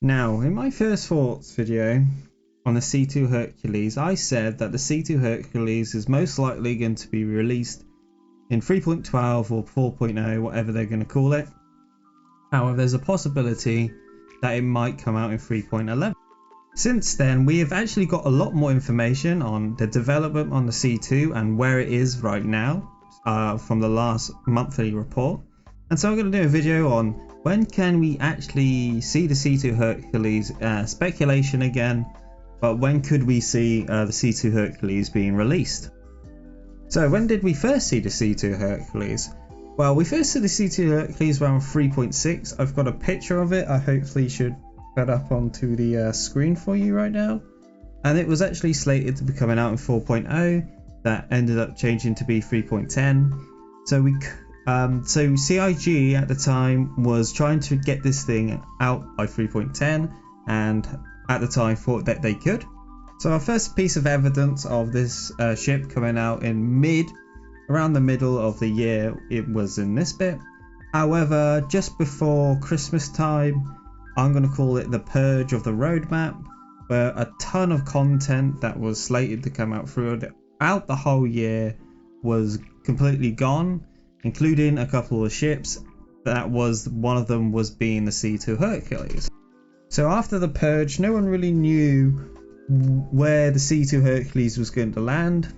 Now, in my first thoughts video on the C2 Hercules, I said that the C2 Hercules is most likely going to be released in 3.12 or 4.0, whatever they're going to call it. However, there's a possibility that it might come out in 3.11. Since then, we have actually got a lot more information on the development on the C2 and where it is right now from the last monthly report. And so I'm going to do a video on when can we actually see the C2 Hercules speculation again, but when could we see the C2 Hercules being released? So when did we first see the C2 Hercules? Well, we first saw the C2 Hercules around 3.6. I've got a picture of it. I hopefully should put up onto the screen for you right now. And it was actually slated to be coming out in 4.0. That ended up changing to be 3.10. So CIG at the time was trying to get this thing out by 3.10, and at the time thought that they could. So our first piece of evidence of this ship coming out in around the middle of the year, it was in this bit. However, just before Christmas time, I'm going to call it the purge of the roadmap, where a ton of content that was slated to come out throughout the whole year was completely gone, including a couple of ships. One of them was being the C2 Hercules. So after the purge, no one really knew where the C2 Hercules was going to land.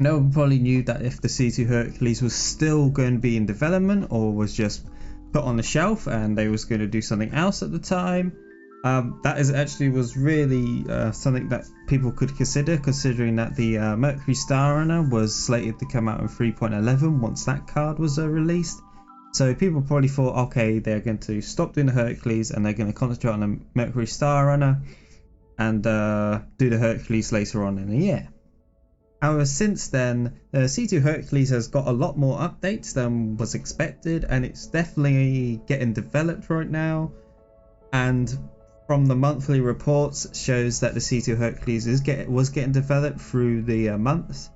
No one probably knew that if the C2 Hercules was still going to be in development or was just put on the shelf and they was going to do something else at the time. Was really something that people could consider, considering that the Mercury Star Runner was slated to come out in 3.11 once that card was released. So people probably thought, okay, they're going to stop doing the Hercules and they're going to concentrate on the Mercury Star Runner and do the Hercules later on in the year. However, since then, the C2 Hercules has got a lot more updates than was expected, and it's definitely getting developed right now. And from the monthly reports, shows that the C2 Hercules was getting developed through the months.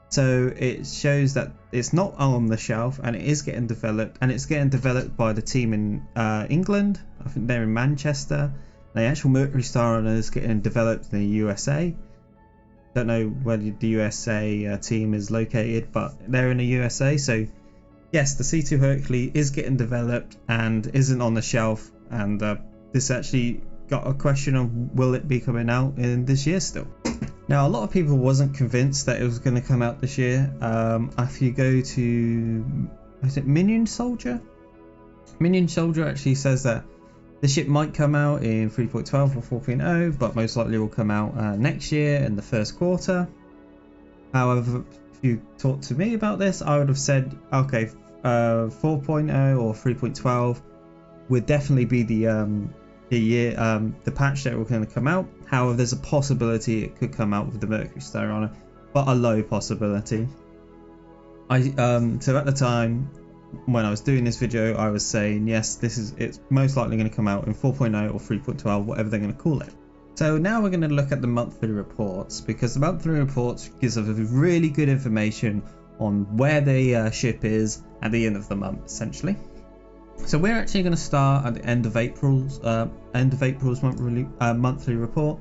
So it shows that it's not on the shelf and it is getting developed, and it's getting developed by the team in England. I think they're in Manchester. The actual Mercury Star Runner is getting developed in the USA. Don't know where the USA team is located, but they're in the USA. So yes, the C2 Hercules is getting developed and isn't on the shelf, and this actually got a question of will it be coming out in this year still. Now, a lot of people wasn't convinced that it was going to come out this year. If you go to, is it Minion Soldier? Minion Soldier actually says that the ship might come out in 3.12 or 4.0, but most likely will come out next year in the first quarter. However, if you talked to me about this, I would have said, okay, 4.0 or 3.12 would definitely be the patch that we're going to come out. However, there's a possibility it could come out with the Mercury Star Runner, but a low possibility. So at the time when I was doing this video, I was saying yes, it's most likely going to come out in 4.0 or 3.12, whatever they're going to call it. So now we're going to look at the monthly reports, because the monthly reports gives us really good information on where the ship is at the end of the month, essentially. So we're actually going to start at the end of April's monthly report.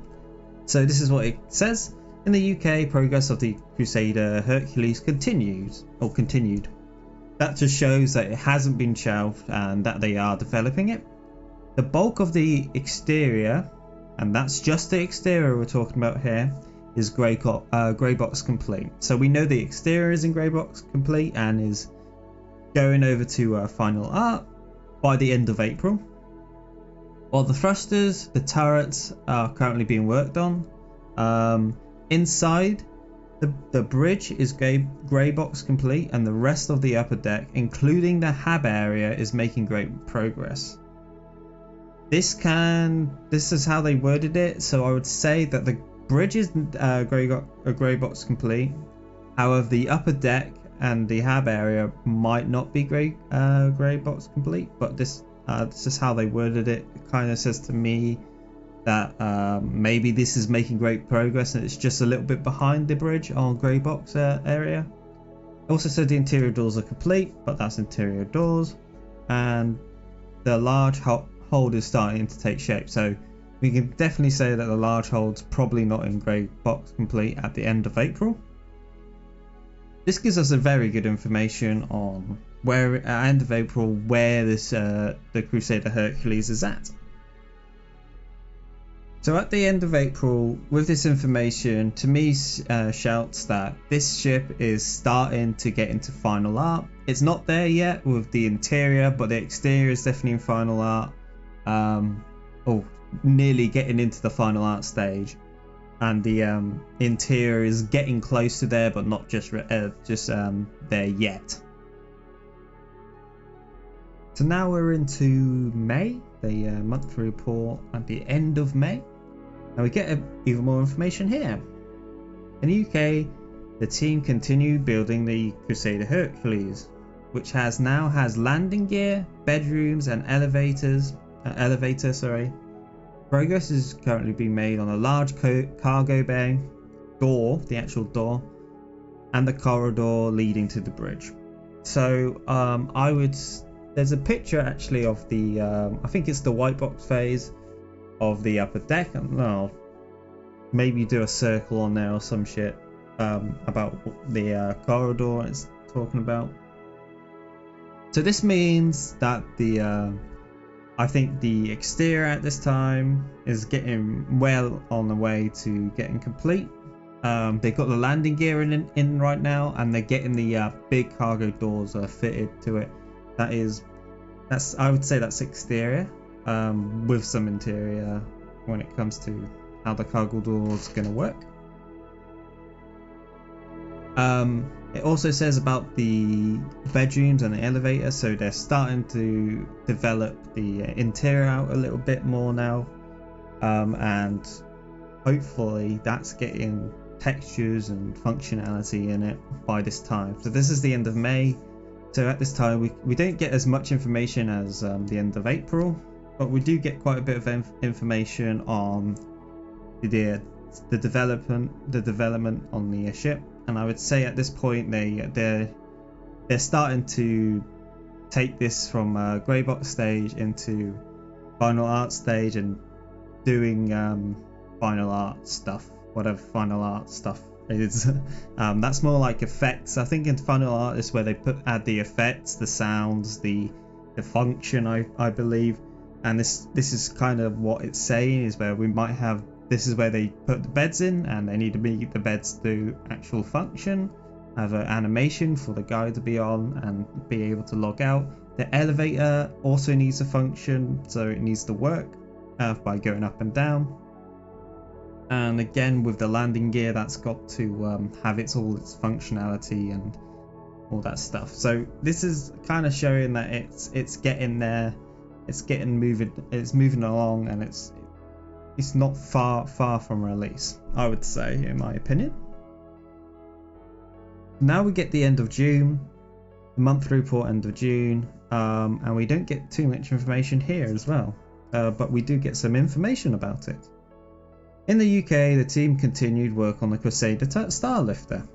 So this is what it says. In the UK, progress of the Crusader Hercules continued. That just shows that it hasn't been shelved and that they are developing it. The bulk of the exterior, and that's just the exterior we're talking about here, is grey box complete. So we know the exterior is in grey box complete and is going over to final art by the end of April. While the thrusters, the turrets are currently being worked on. Inside, the bridge is grey box complete, and the rest of the upper deck, including the hab area, is making great progress. This is how they worded it, so I would say that the bridge is grey box complete. However, the upper deck and the hab area might not be grey box complete, but this is how they worded it. It kind of says to me that maybe this is making great progress and it's just a little bit behind the bridge on grey box area. Also said the interior doors are complete, but that's interior doors, and the large hold is starting to take shape. So we can definitely say that the large hold's probably not in grey box complete at the end of April. This gives us a very good information on where at the end of April where this the Crusader Hercules is at. So at the end of April, with this information, to me shouts that this ship is starting to get into final art. It's not there yet with the interior, but the exterior is definitely in final art. Nearly getting into the final art stage. And the interior is getting close to there, but not just there yet. So now we're into May, the monthly report at the end of May. And we get even more information here. In the UK, the team continued building the Crusader Hercules, which now has landing gear, bedrooms, and elevator. Progress is currently being made on a large cargo bay, the actual door, and the corridor leading to the bridge. So there's a picture actually of the I think it's the white box phase of the upper deck. I'll maybe do a circle on there or some shit about the corridor it's talking about. So this means that I think the exterior at this time is getting well on the way to getting complete. They've got the landing gear in right now, and they're getting the big cargo doors fitted to it. I would say that's exterior, with some interior when it comes to how the cargo door is going to work. It also says about the bedrooms and the elevator, so they're starting to develop the interior out a little bit more now, and hopefully that's getting textures and functionality in it by this time. So this is the end of May, so at this time we don't get as much information as the end of April, but we do get quite a bit of information on the development on the ship. And I would say at this point they're starting to take this from grey box stage into final art stage and doing final art stuff, whatever final art stuff is. That's more like effects. I think in final art is where they add the effects, the sounds, the function, I believe. And this is kind of what it's saying, is where we might have. This is where they put the beds in, and they need to make the beds do actual function, have an animation for the guy to be on and be able to log out. The elevator also needs a function, so it needs to work by going up and down. And again, with the landing gear, that's got to have all its functionality and all that stuff. So this is kind of showing that it's getting there, it's moving along, and it's not far from release, I would say, in my opinion. Now we get the end of June, the monthly report end of June, and we don't get too much information here as well, but we do get some information about it. In the UK, the team continued work on the Crusader Starlifter.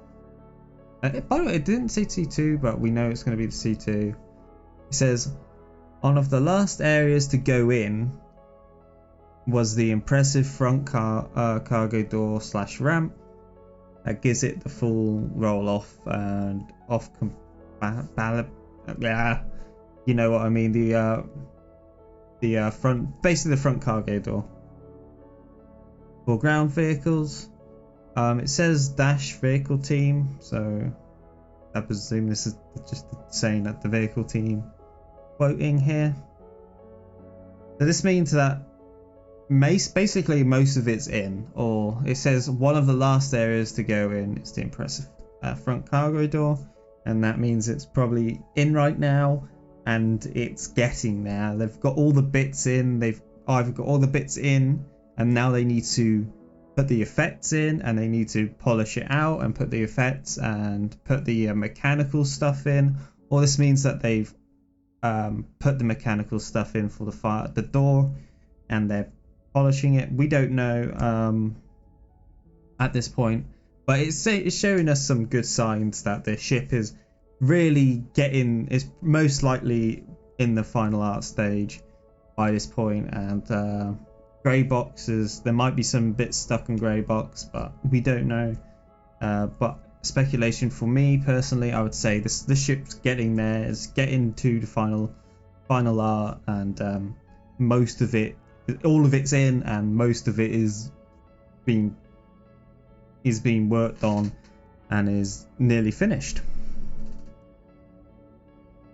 By the way, it didn't say C2, but we know it's going to be the C2. It says, one of the last areas to go in was the impressive front cargo door / ramp that gives it the full roll off and off you know what I mean, the front, basically the front cargo door. For ground vehicles, it says dash vehicle team, so I presume this is just saying that the vehicle team quoting here. So this means that basically most of it's in, or it says one of the last areas to go in is the impressive front cargo door, and that means it's probably in right now, and it's getting there. They've got all the bits in, they've either got all the bits in, and now they need to put the effects in, and they need to polish it out and put the effects and put the mechanical stuff in. Or this means that they've put the mechanical stuff in for the door, and they're polishing it. We don't know at this point, but it's showing us some good signs that the ship is really is most likely in the final art stage, by this point, and grey boxes, there might be some bits stuck in grey box, but we don't know. But speculation for me personally, I would say this ship's getting there, it's getting to the final art, and most of it, all of it's in, and most of it is being worked on and is nearly finished.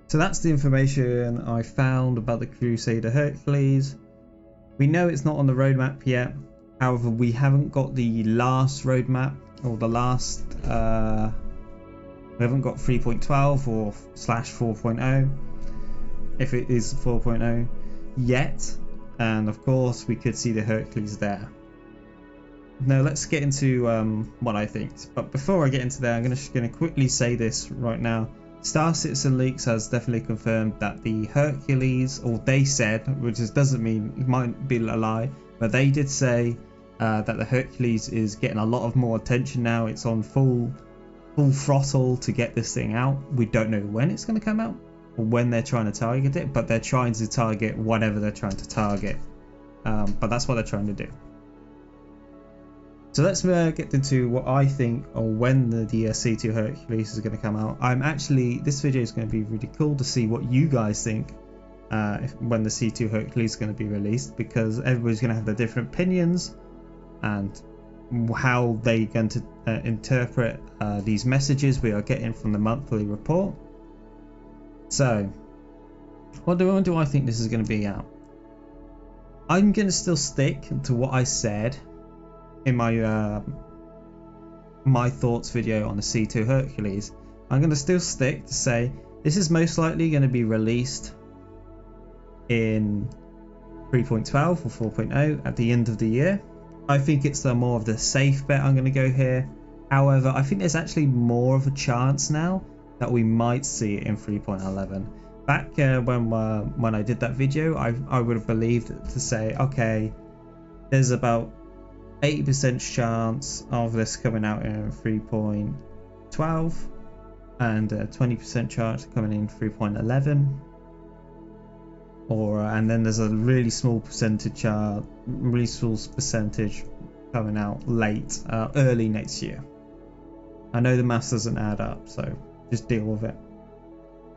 So that's the information I found about the Crusader Hercules. We know it's not on the roadmap yet, however we haven't got the last roadmap, or the last we haven't got 3.12 or /4.0, if it is 4.0 yet, and of course we could see the Hercules there. Now let's get into what I think, but before I get into that, I'm just going to quickly say this right now. Star Citizen Leaks has definitely confirmed that the Hercules, or they said, which doesn't mean, it might be a lie, but they did say that the Hercules is getting a lot of more attention now. It's on full throttle to get this thing out. We don't know when it's going to come out or when they're trying to target it, but they're trying to target whatever they're trying to target. But that's what they're trying to do. So let's get into what I think, or when the C2 Hercules is going to come out. This video is going to be really cool to see what you guys think when the C2 Hercules is going to be released, because everybody's going to have their different opinions and how they're going to interpret these messages we are getting from the monthly report. So, when do I think this is going to be out? I'm going to still stick to what I said in my my thoughts video on the C2 Hercules. I'm going to still stick to say this is most likely going to be released in 3.12 or 4.0 at the end of the year. I think it's more of the safe bet I'm going to go here. However, I think there's actually more of a chance now that we might see it in 3.11. Back when I did that video, I would have believed to say, okay, there's about 80% chance of this coming out in 3.12 and 20% chance coming in 3.11, and then there's a really small percentage coming out early next year. I know the maths doesn't add up, so just deal with it.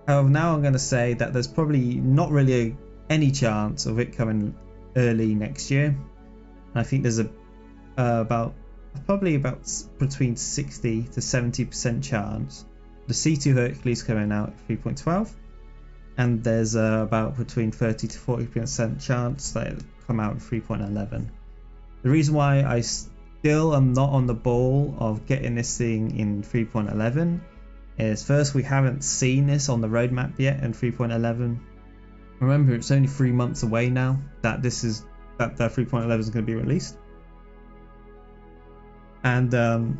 However, now I'm going to say that there's probably not really any chance of it coming early next year. And I think there's probably about between 60 to 70% chance the C2 Hercules coming out at 3.12, and there's about between 30 to 40% chance that it'll come out at 3.11. The reason why I still am not on the ball of getting this thing in 3.11 is, first, we haven't seen this on the roadmap yet in 3.11. Remember, it's only 3 months away now that the 3.11 is going to be released. And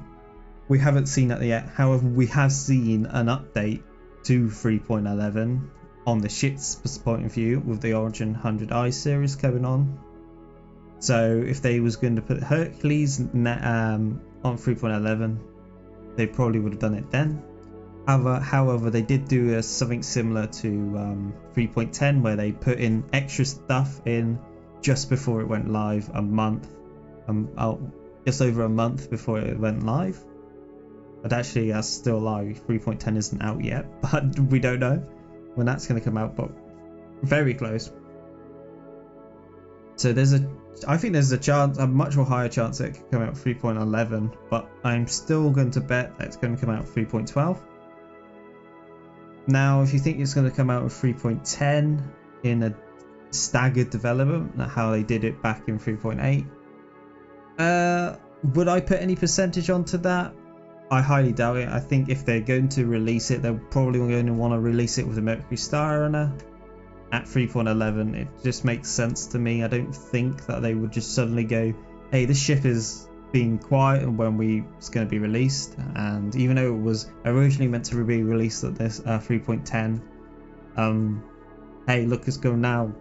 we haven't seen that yet. However, we have seen an update to 3.11 on the ship's point of view with the Origin 100i series coming on. So if they was going to put Hercules on 3.11, they probably would have done it then. However, they did do something similar to 3.10, where they put in extra stuff in just before it went live, just over a month before it went live. But actually, that's still live. 3.10 isn't out yet, but we don't know when that's going to come out, but very close. So I think there's a much more higher chance that it could come out 3.11, but I'm still going to bet that it's going to come out 3.12. Now, if you think it's going to come out with 3.10 in a staggered development, how they did it back in 3.8, would I put any percentage onto that? I highly doubt it. I think if they're going to release it, they're probably going to want to release it with a Mercury Star Runner at 3.11. It just makes sense to me. I don't think that they would just suddenly go, hey, this ship is being quiet when it's going to be released. And even though it was originally meant to be released at this 3.10, hey, look, it's going now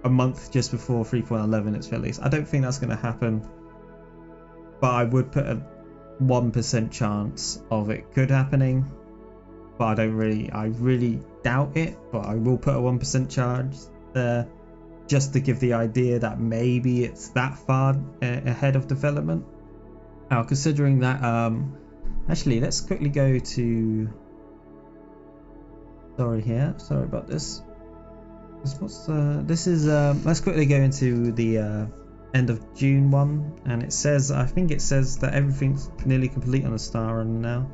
a month just before 3.11 it's released. I don't think that's going to happen, but I would put a 1% chance of it could happening, but I really doubt it, but I will put a 1% chance there. just to give the idea that maybe it's that far ahead of development. Now, considering that, actually, let's quickly go to. Sorry about this. This is let's quickly go into the end of June one, and it says, I think it says that everything's nearly complete on the Star Runner now.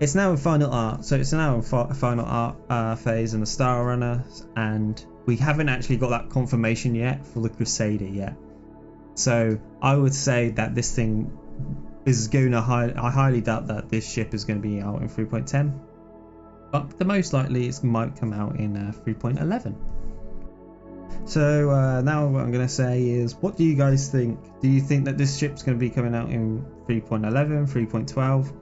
It's now in final art, so it's now in final art phase in the Star Runner, and we haven't actually got that confirmation yet for the Crusader yet. So I would say that this thing is going to I highly doubt that this ship is going to be out in 3.10, but the most likely it might come out in 3.11. So now what I'm going to say is, what do you guys think? Do you think that this ship's going to be coming out in 3.11, 3.12,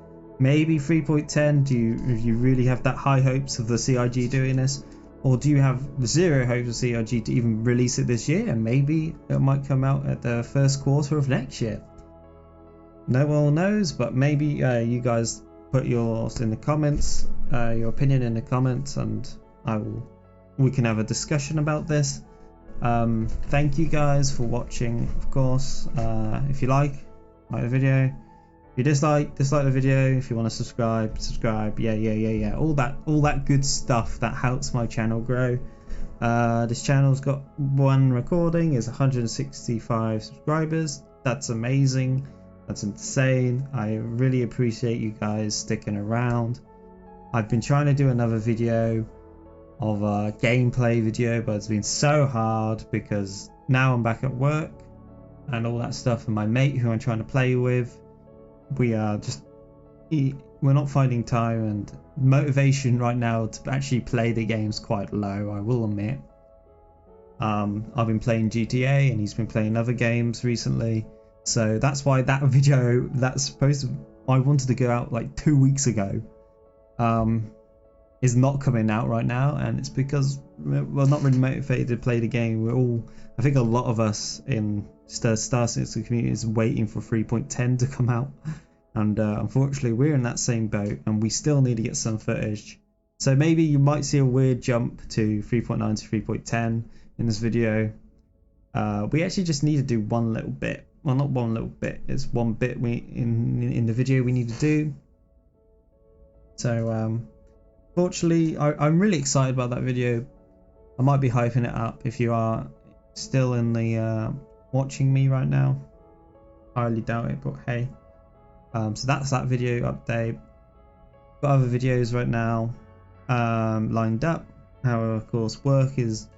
maybe 3.10? Do you really have that high hopes of the CIG doing this? Or do you have zero hopes of CIG to even release it this year, and maybe it might come out at the first quarter of next year? No one knows, but maybe you guys put yours in the comments, your opinion in the comments, and we can have a discussion about this. Thank you guys for watching, of course. If you like the video. If you dislike the video. If you want to subscribe, yeah, all that good stuff that helps my channel grow. This channel's got one recording, is 165 subscribers. That's amazing. That's insane. I really appreciate you guys sticking around. I've been trying to do another video of a gameplay video, but it's been so hard because now I'm back at work and all that stuff, and my mate who I'm trying to play with, we're not finding time, and motivation right now to actually play the game's quite low, I will admit. I've been playing GTA and he's been playing other games recently, so that's why that video I wanted to go out like 2 weeks ago is not coming out right now, and it's because we're not really motivated to play the game. I think a lot of us in Star Citizen community is waiting for 3.10 to come out, and unfortunately we're in that same boat, and we still need to get some footage. So maybe you might see a weird jump to 3.9 to 3.10 in this video. We actually just need to do one little bit. Well, not one little bit, it's one bit in the video we need to do. So fortunately, I'm really excited about that video. I might be hyping it up if you are still in the watching me right now. I highly doubt it, but hey. So that's that video update. Got other videos right now lined up. However, of course, work is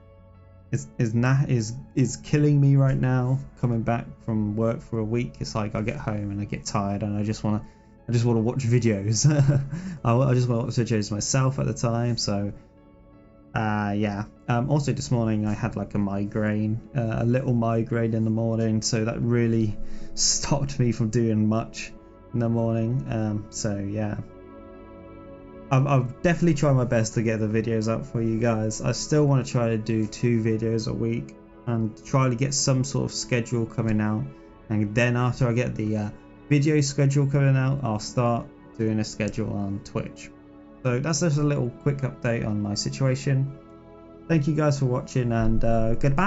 killing me right now. Coming back from work for a week, it's like I get home and I get tired and I just want to watch videos. I just want to watch videos myself at the time. So yeah. Also this morning I had like a migraine, a little migraine in the morning, so that really stopped me from doing much in the morning. So yeah, I'll definitely try my best to get the videos up for you guys. I still want to try to do 2 videos a week and try to get some sort of schedule coming out, and then after I get the video schedule coming out, I'll start doing a schedule on Twitch. So that's just a little quick update on my situation. Thank you guys for watching, and goodbye.